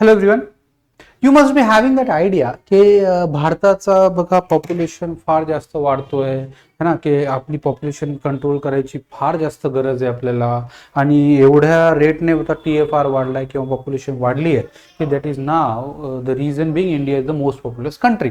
Hello everyone. You must be having that idea की भारताचा बघा पॉप्युलेशन फार जास्त वाढतोय है ना, की आपली पॉप्युलेशन कंट्रोल करायची फार जास्त गरज आहे आपल्याला. आणि एवढ्या रेटने आता TFR वाढलाय किंवा पॉप्युलेशन वाढली आहे की that is now the reason being India is the most populous country.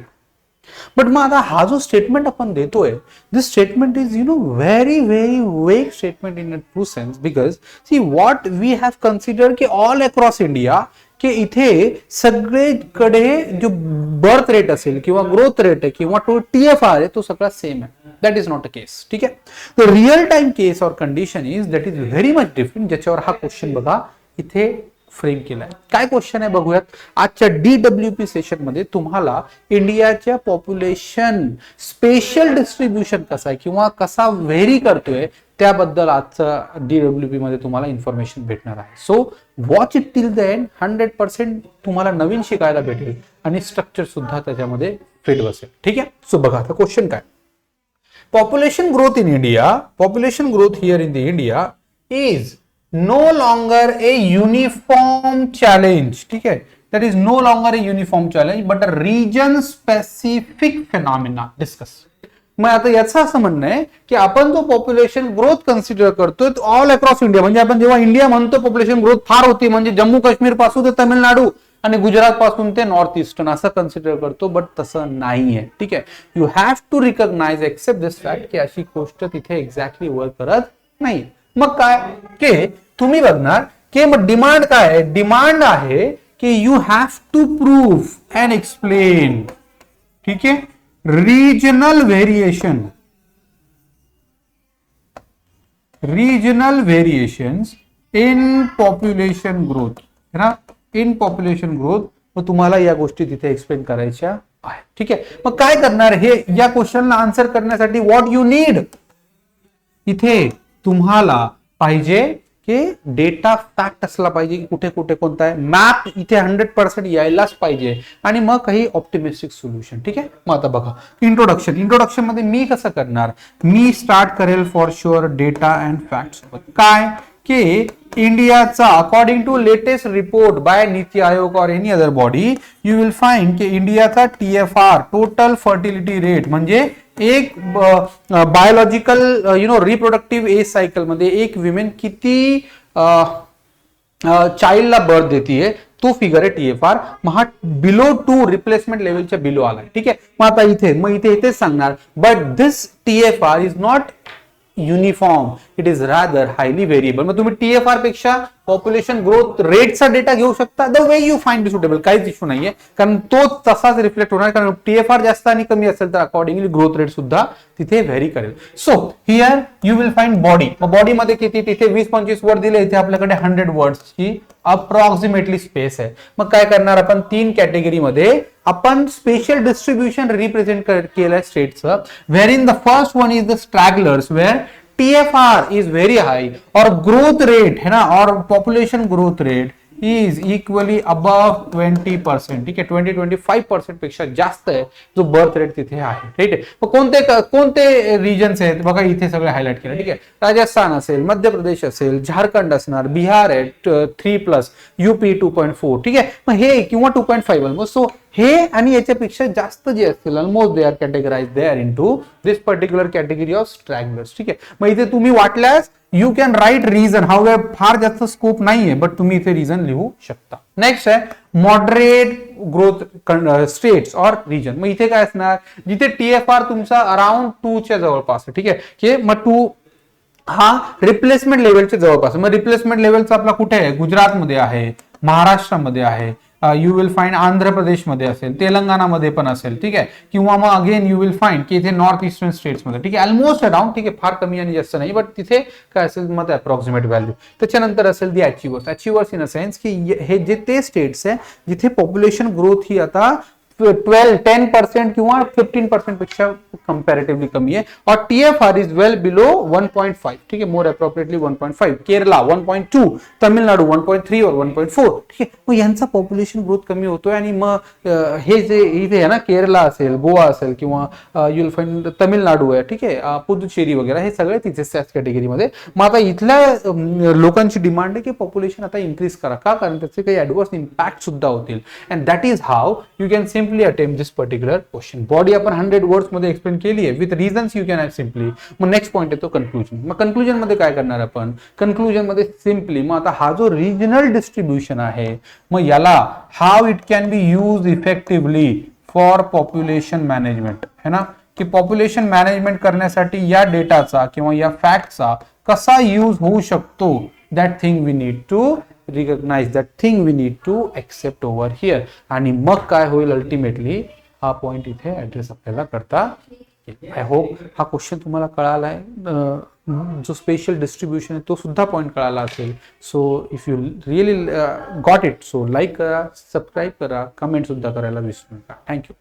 But मग आता हा जो स्टेटमेंट आपण देतोय, this statement is very very vague statement in a true sense, because see what we have consider की all across India की इथे सगळीकडे जो बर्थ रेट असेल किंवा ग्रोथ रेट आहे किंवा तो TFR आहे तो सगळा सेम आहे. That is not a case. ठीक आहे. द रिअल टाइम केस और condition is that is very much different, ज्याच्यावर हा क्वेश्चन बघा इथे फ्रेम केलाय. काय क्वेश्चन आहे बघूयात. आजच्या DWP सेशन मध्ये तुम्हाला इंडियाच्या पॉप्युलेशन स्पेशल डिस्ट्रीब्युशन कसा आहे किंवा कसा व्हेरी करतोय त्याबद्दल आजचा DWP मध्ये तुम्हाला इन्फॉर्मेशन भेटणार आहे. So watch it till the end. 100% तुम्हाला नवीन शिकायला भेटेल आणि स्ट्रक्चर सुद्धा त्याच्यामध्ये फिट बसेल. ठीक आहे. सो बघा आता क्वेश्चन काय. Population growth in India, population growth here in the India is no longer a uniform challenge. ठीक आहे. that is no longer a uniform challenge but a region specific phenomena. discuss. मग आता याचं असं म्हणणं आहे की आपण जो पॉप्युलेशन ग्रोथ कन्सिडर करतोय ऑल अक्रॉस इंडिया, म्हणजे आपण जेव्हा इंडिया म्हणतो पॉप्युलेशन ग्रोथ फार होती म्हणजे जम्मू काश्मीर पासून ते तामिळनाडू आणि गुजरात पासून ते नॉर्थ ईस्टर्न असं कन्सिडर करतो, बट तसं नाहीये. ठीक आहे. You have to recognise accept this fact की अशी गोष्ट तिथे एक्झॅक्टली वर्क करत नाही. मग काय की तुम्ही बघणार की मग डिमांड काय आहे. डिमांड आहे की you have to prove and explain. ठीक आहे. Regional variation, regional variations in population growth है ना, इन पॉप्युलेशन ग्रोथ. मग तुम्हाला या गोष्टी तिथे एक्सप्लेन करायच्या आहे. ठीक आहे. मग काय करणार हे या क्वेश्चनला आन्सर करण्यासाठी व्हॉट यू नीड, इथे तुम्हाला पाहिजे की डेटा फॅक्ट असला पाहिजे की कुठे कुठे कोणता आहे. मॅप इथे 100% यायलाच पाहिजे आणि मग काही ऑप्टिमिस्टिक सोल्युशन. ठीक आहे. मग आता बघा इंट्रोडक्शन. इंट्रोडक्शन मध्ये मी कसं करणार, मी स्टार्ट करेल for sure data and fact सोबत. काय की इंडियाचा according to latest report by Niti Aayog और any other body you will find की इंडियाचा TFR टोटल फर्टिलिटी रेट म्हणजे एक बायोलॉजिकल रिप्रोडक्टिव्ह एज सायकल मध्ये एक विमेन किती चाइल्डला बर्थ देते तो फिगर आहे TFR. मग हा बिलो 2 रिप्लेसमेंट लेवलच्या बिलो आलाय. ठीक आहे. मग आता इथे सांगणार but this TFR is not uniform, it is rather highly variable. मग तुम्ही TFR पेक्षा पॉप्युलेशन ग्रोथ रेटचा डेटा घेऊ शकता. The way you find suitable, काहीच इश्यू नाहीये, कारण तो तसाच रिफ्लेक्ट होणार. कारण TFR जास्त आणि कमी असेल तर अकॉर्डिंगली ग्रोथ रेट सुद्धा तिथे व्हेरी करेल. So here you will find body. मग बॉडी मध्ये किती, तिथे 20-25 वर्ड दिले, इथे आपल्याकडे 100 वर्ड्सची अप्रॉक्सिमेटली स्पेस आहे. मग काय करणार आपण 3 कॅटेगरीमध्ये आपण स्पेशल डिस्ट्रीब्युशन रिप्रेझेंट केलंय स्टेटचं. Where in the first one is the stragglers where TFR is very high और growth rate है ना, और population growth rate is equally above 20%. ठीक आहे. 20-25% पेक्षा जास्त आहे जो बर्थ रेट तिथे आहे. ठीक आहे. मग कोणते रिजन्स आहेत बघा इथे सगळे हायलाइट केलं. ठीक आहे. राजस्थान असेल, मध्य प्रदेश असेल, झारखंड असणार, बिहार आहे 3+, UP 2.4. ठीक आहे. मग हे किंवा 2.5 ऑलमोस्ट. सो हे आणि याच्यापेक्षा जास्त जे असतील almost they are categorize there into this particular category of stragglers. ठीक आहे. मग इथे तुम्ही वाटल्यास you can write reason, how far जास्त स्कोप नाहीये बट तुम्ही इथे रिझन लिहू शकता. नेक्स्ट आहे मॉडरेट ग्रोथ स्टेट्स और रिजन. मग इथे काय असणार, जिथे TFR तुमचा अराउंड 2च्या जवळपास आहे. ठीक आहे. की मग 2 हा रिप्लेसमेंट लेवलच्या जवळपास. मग रिप्लेसमेंट लेवलचा आपला कुठे आहे, गुजरातमध्ये आहे, महाराष्ट्रामध्ये आहे, यू विल फाइंड आंध्र प्रदेशमध्ये असेल, तेलंगणामध्ये पण असेल. ठीक आहे. किंवा मग अगेन यू विल फाइंड की इथे नॉर्थ ईस्टर्न स्टेट्समध्ये. ठीक आहे. Almost around. ठीक आहे. फार कमी आणि जास्त नाही, बट तिथे काय असेल मग अप्रॉक्सिमेट व्हॅल्यू. त्याच्यानंतर असेल the achievers. Achievers in a sense की हे जे ते स्टेट्स आहे जिथे पॉप्युलेशन ग्रोथ ही आता 10% किंवा 15% पेक्षा कंपॅरेटिव्हली कमी आहे. और TFR इज वेल बिलो 1.5. ठीक आहे, मोर अप्रोप्रिएटली 1.5. केरला 1.2, तामिळनाडू 1.3 और 1.4. ठीक आहे, मग यांचा पॉप्युलेशन ग्रोथ कमी होतोय आणि मग हे जे इथे आहे ना, केरला असेल, गोवा असेल किंवा युल फाइंड तमिळनाडू आहे, ठीक आहे, पुदुचेरी वगैरे, हे सगळे तिथेच त्याच कॅटेगरीमध्ये. मग आता इथल्या लोकांची डिमांड आहे की पॉप्युलेशन आता इन्क्रीज करा. का? कारण त्याचे काही ऍडव्हर्स इम्पॅक्ट सुद्धा होतील. And that is how you can simply attempt this particular question. Body आपण 100 वर्ड्स मध्ये एक्सप्लेन केली आहे with reasons. You can have simply. मग नेक्स्ट पॉईंट येतो कन्क्लुजन. मग कन्क्लुजन मध्ये काय करणार आपण? कन्क्लुजन मध्ये सिम्पली मग आता हा जो रिजनल डिस्ट्रीब्युशन आहे, मग याला how it can be use effectively for population management, है ना, की पॉप्युलेशन मॅनेजमेंट करण्यासाठी या डेटाचा किंवा या फॅक्टचा कसा यूज होऊ शकतो. That thing we need to recognise, that thing we need to accept over here. आणि मग काय होईल अल्टिमेटली, हा पॉइंट इथे ऍड्रेस आपल्याला करता. आय होप हा क्वेश्चन तुम्हाला कळाला आहे. जो स्पेशल डिस्ट्रीब्युशन आहे तो सुद्धा पॉइंट कळाला असेल. So if you really got it, so like करा, सबस्क्राईब करा, कमेंट सुद्धा करायला विसरू नका. थँक्यू.